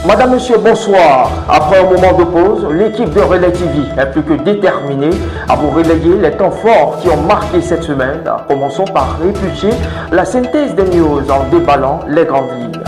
Madame, Monsieur, bonsoir. Après un moment de pause, l'équipe de Relais TV est plus que déterminée à vous relayer les temps forts qui ont marqué cette semaine. Commençons par éplucher la synthèse des news en déballant les grandes lignes.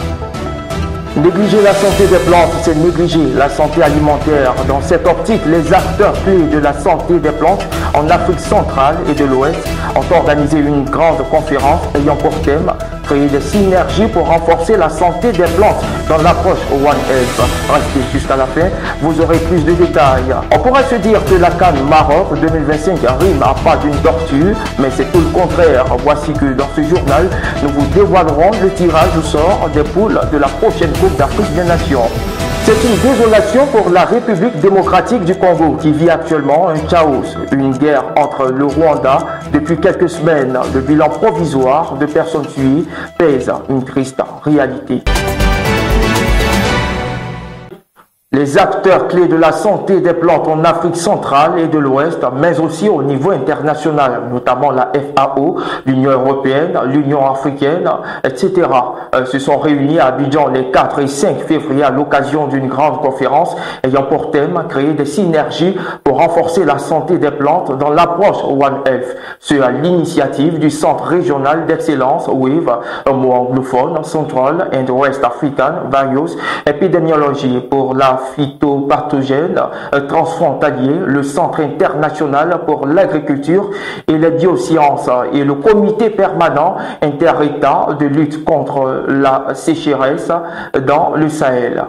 Négliger la santé des plantes, c'est négliger la santé alimentaire. Dans cette optique, les acteurs clés de la santé des plantes en Afrique centrale et de l'Ouest ont organisé une grande conférence ayant pour thème créer des synergies pour renforcer la santé des plantes dans l'approche One Health. Restez jusqu'à la fin, vous aurez plus de détails. On pourrait se dire que la CAN Maroc 2025 rime à pas d'une tortue, mais c'est tout le contraire. Voici que dans ce journal, nous vous dévoilerons le tirage au sort des poules de la prochaine Coupe d'Afrique des Nations. C'est une désolation pour la République démocratique du Congo qui vit actuellement un chaos, une guerre entre le Rwanda depuis quelques semaines. Le bilan provisoire de personnes tuées pèse une triste réalité. Les acteurs clés de la santé des plantes en Afrique centrale et de l'Ouest, mais aussi au niveau international, notamment la FAO, l'Union européenne, l'Union africaine, etc., se sont réunis à Abidjan les 4 et 5 février à l'occasion d'une grande conférence ayant pour thème créer des synergies pour renforcer la santé des plantes dans l'approche One Health. C'est à l'initiative du Centre régional d'excellence WAVE, un mot anglophone, Central and West African Various Epidemiology pour la phytopathogène transfrontalier, le Centre international pour l'agriculture et les biosciences et le Comité permanent inter-État de lutte contre la sécheresse dans le Sahel.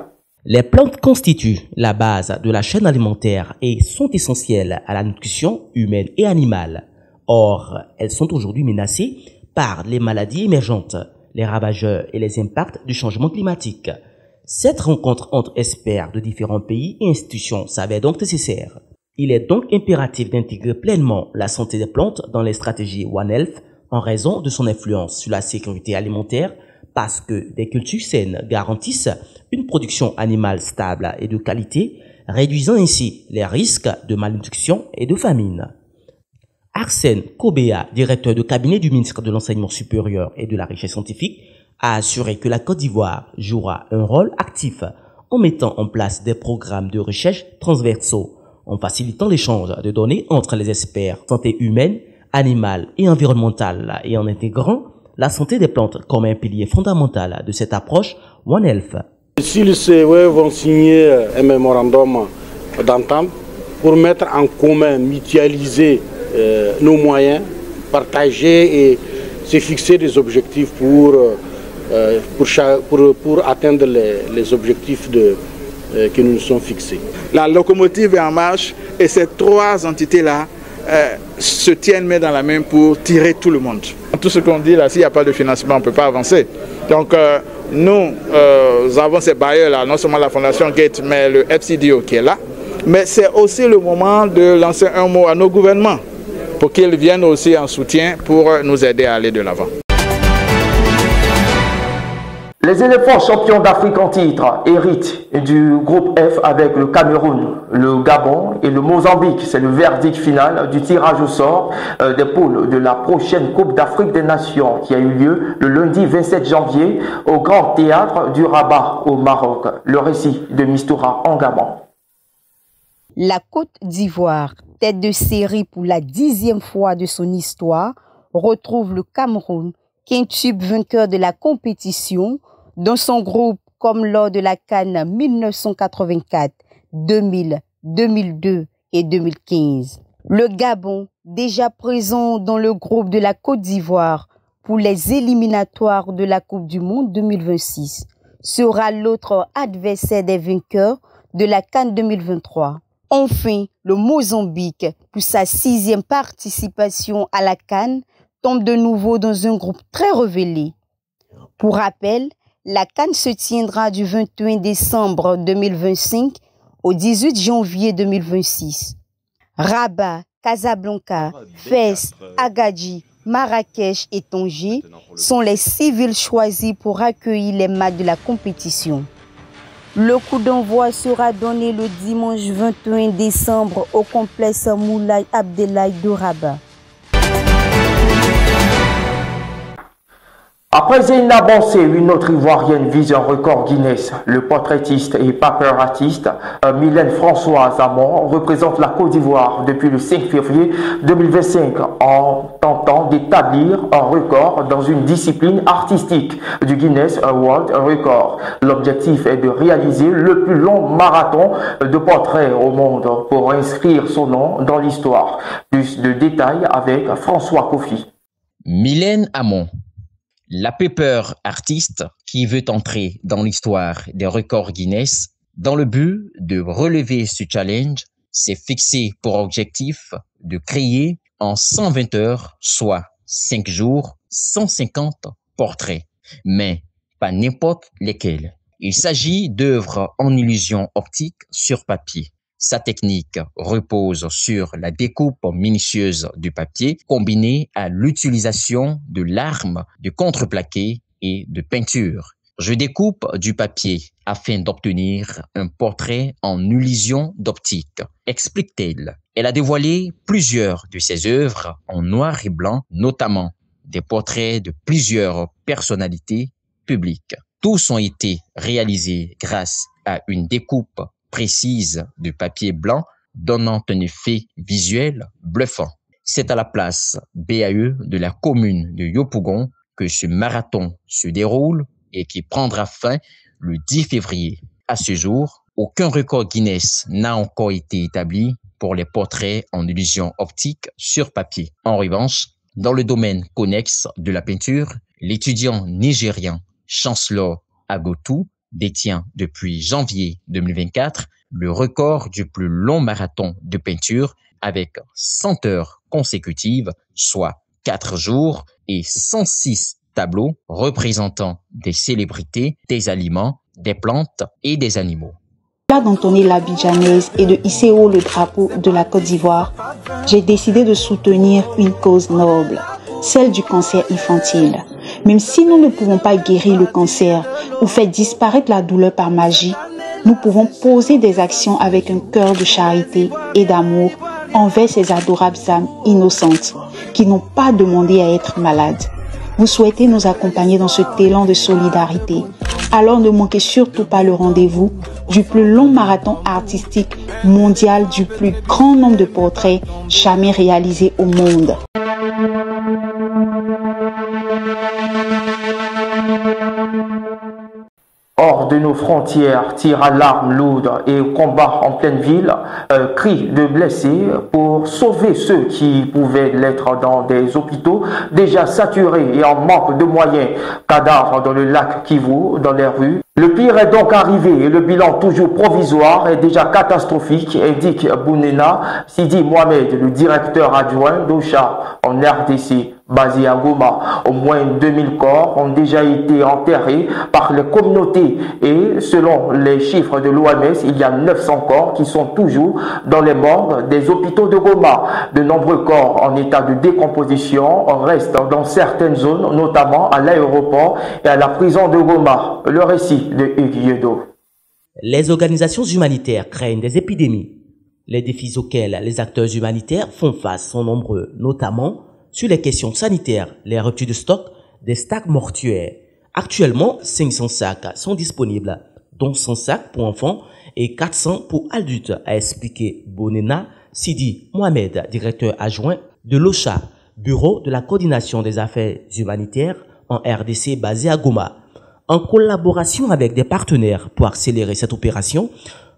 Les plantes constituent la base de la chaîne alimentaire et sont essentielles à la nutrition humaine et animale. Or, elles sont aujourd'hui menacées par les maladies émergentes, les ravageurs et les impacts du changement climatique. Cette rencontre entre experts de différents pays et institutions s'avère donc nécessaire. Il est donc impératif d'intégrer pleinement la santé des plantes dans les stratégies One Health en raison de son influence sur la sécurité alimentaire parce que des cultures saines garantissent une production animale stable et de qualité, réduisant ainsi les risques de malnutrition et de famine. Arsène Kobea, directeur de cabinet du ministre de l'Enseignement supérieur et de la Recherche scientifique, a assuré que la Côte d'Ivoire jouera un rôle actif en mettant en place des programmes de recherche transversaux, en facilitant l'échange de données entre les experts santé humaine, animale et environnementale et en intégrant la santé des plantes comme un pilier fondamental de cette approche One Health. Si les CEE vont signer un mémorandum d'entente pour mettre en commun, mutualiser nos moyens, partager et se fixer des objectifs pour atteindre les objectifs que nous nous sommes fixés. La locomotive est en marche et ces trois entités-là se tiennent main dans la main pour tirer tout le monde. Tout ce qu'on dit là, s'il n'y a pas de financement, on ne peut pas avancer. Donc nous avons ces bailleurs-là, non seulement la Fondation Gates, mais le FCDO qui est là. Mais c'est aussi le moment de lancer un mot à nos gouvernements pour qu'ils viennent aussi en soutien pour nous aider à aller de l'avant. Les éléphants champions d'Afrique en titre héritent du groupe F avec le Cameroun, le Gabon et le Mozambique. C'est le verdict final du tirage au sort des poules de la prochaine Coupe d'Afrique des Nations qui a eu lieu le lundi 27 janvier au Grand Théâtre du Rabat au Maroc. Le récit de Mistoura en Gabon. La Côte d'Ivoire, tête de série pour la 10e fois de son histoire, retrouve le Cameroun, quintuple vainqueur de la compétition, dans son groupe comme lors de la CAN 1984, 2000, 2002 et 2015. Le Gabon, déjà présent dans le groupe de la Côte d'Ivoire pour les éliminatoires de la Coupe du Monde 2026, sera l'autre adversaire des vainqueurs de la CAN 2023. Enfin, le Mozambique, pour sa 6e participation à la CAN, tombe de nouveau dans un groupe très révélé. Pour rappel, la CAN se tiendra du 21 décembre 2025 au 18 janvier 2026. Rabat, Casablanca, Fès, Agadji, Marrakech et Tanger sont les 6 villes choisies pour accueillir les matchs de la compétition. Le coup d'envoi sera donné le dimanche 21 décembre au complexe Moulay Abdellah de Rabat. Après une avancée, une autre Ivoirienne vise un record Guinness. Le portraitiste et paparaziste Mylène Françoise Amon représente la Côte d'Ivoire depuis le 5 février 2025 en tentant d'établir un record dans une discipline artistique du Guinness World Record. L'objectif est de réaliser le plus long marathon de portraits au monde pour inscrire son nom dans l'histoire. Plus de détails avec François Kofi. Mylène Amon, la paper artiste qui veut entrer dans l'histoire des records Guinness, dans le but de relever ce challenge, s'est fixé pour objectif de créer en 120 heures, soit 5 jours, 150 portraits, mais pas n'importe lesquels. Il s'agit d'œuvres en illusion optique sur papier. Sa technique repose sur la découpe minutieuse du papier combinée à l'utilisation de l'arme de contreplaqué et de peinture. Je découpe du papier afin d'obtenir un portrait en illusion d'optique, explique-t-elle. Elle a dévoilé plusieurs de ses œuvres en noir et blanc, notamment des portraits de plusieurs personnalités publiques. Tous ont été réalisés grâce à une découpe précise de papier blanc, donnant un effet visuel bluffant. C'est à la place BAE de la commune de Yopougon que ce marathon se déroule et qui prendra fin le 10 février. À ce jour, aucun record Guinness n'a encore été établi pour les portraits en illusion optique sur papier. En revanche, dans le domaine connexe de la peinture, l'étudiant nigérian Chancellor Agotou détient depuis janvier 2024 le record du plus long marathon de peinture avec 100 heures consécutives, soit 4 jours et 106 tableaux représentant des célébrités, des aliments, des plantes et des animaux. Au-delà d'entonner l'abidjanaise et de hisser haut le drapeau de la Côte d'Ivoire, j'ai décidé de soutenir une cause noble, celle du cancer infantile. Même si nous ne pouvons pas guérir le cancer ou faire disparaître la douleur par magie, nous pouvons poser des actions avec un cœur de charité et d'amour envers ces adorables âmes innocentes qui n'ont pas demandé à être malades. Vous souhaitez nous accompagner dans ce élan de solidarité? Alors ne manquez surtout pas le rendez-vous du plus long marathon artistique mondial du plus grand nombre de portraits jamais réalisés au monde. Hors de nos frontières, tir à l'arme lourde et combat en pleine ville, cris de blessés pour sauver ceux qui pouvaient l'être dans des hôpitaux déjà saturés et en manque de moyens, cadavres dans le lac Kivu, dans les rues. Le pire est donc arrivé et le bilan toujours provisoire est déjà catastrophique, indique Bounena Sidi Mohamed, le directeur adjoint d'OCHA en RDC. Basé à Goma, au moins 2000 corps ont déjà été enterrés par les communautés et selon les chiffres de l'OMS, il y a 900 corps qui sont toujours dans les morgues des hôpitaux de Goma. De nombreux corps en état de décomposition restent dans certaines zones, notamment à l'aéroport et à la prison de Goma. Le récit de Hugues Yedo. Les organisations humanitaires craignent des épidémies. Les défis auxquels les acteurs humanitaires font face sont nombreux, notamment sur les questions sanitaires, les ruptures de stock des stacks mortuaires. Actuellement, 500 sacs sont disponibles, dont 100 sacs pour enfants et 400 pour adultes, a expliqué Bounena Sidi Mohamed, directeur adjoint de l'OCHA, Bureau de la coordination des affaires humanitaires en RDC basé à Goma. En collaboration avec des partenaires pour accélérer cette opération,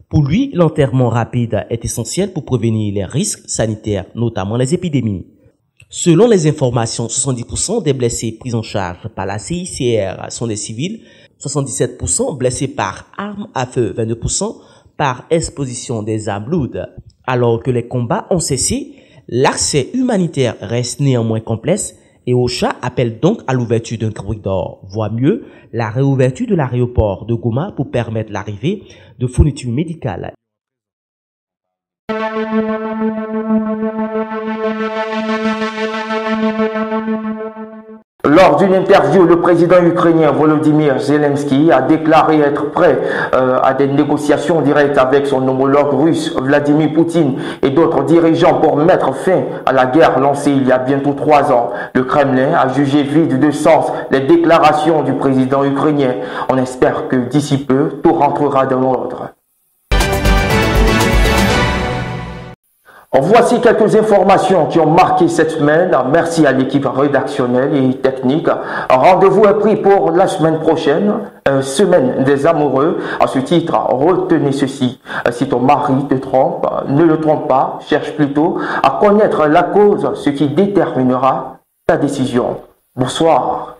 pour lui, l'enterrement rapide est essentiel pour prévenir les risques sanitaires, notamment les épidémies. Selon les informations, 70% des blessés pris en charge par la CICR sont des civils, 77% blessés par armes à feu, 22% par exposition des armes lourdes. Alors que les combats ont cessé, l'accès humanitaire reste néanmoins complexe et OCHA appelle donc à l'ouverture d'un corridor, voire mieux, la réouverture de l'aéroport de Goma pour permettre l'arrivée de fournitures médicales. Lors d'une interview, le président ukrainien Volodymyr Zelensky a déclaré être prêt à des négociations directes avec son homologue russe Vladimir Poutine et d'autres dirigeants pour mettre fin à la guerre lancée il y a bientôt 3 ans. Le Kremlin a jugé vide de sens les déclarations du président ukrainien. On espère que d'ici peu, tout rentrera dans l'ordre. Voici quelques informations qui ont marqué cette semaine. Merci à l'équipe rédactionnelle et technique. Rendez-vous est pris pour la semaine prochaine, semaine des amoureux. À ce titre, retenez ceci. Si ton mari te trompe, ne le trompe pas. Cherche plutôt à connaître la cause, ce qui déterminera ta décision. Bonsoir.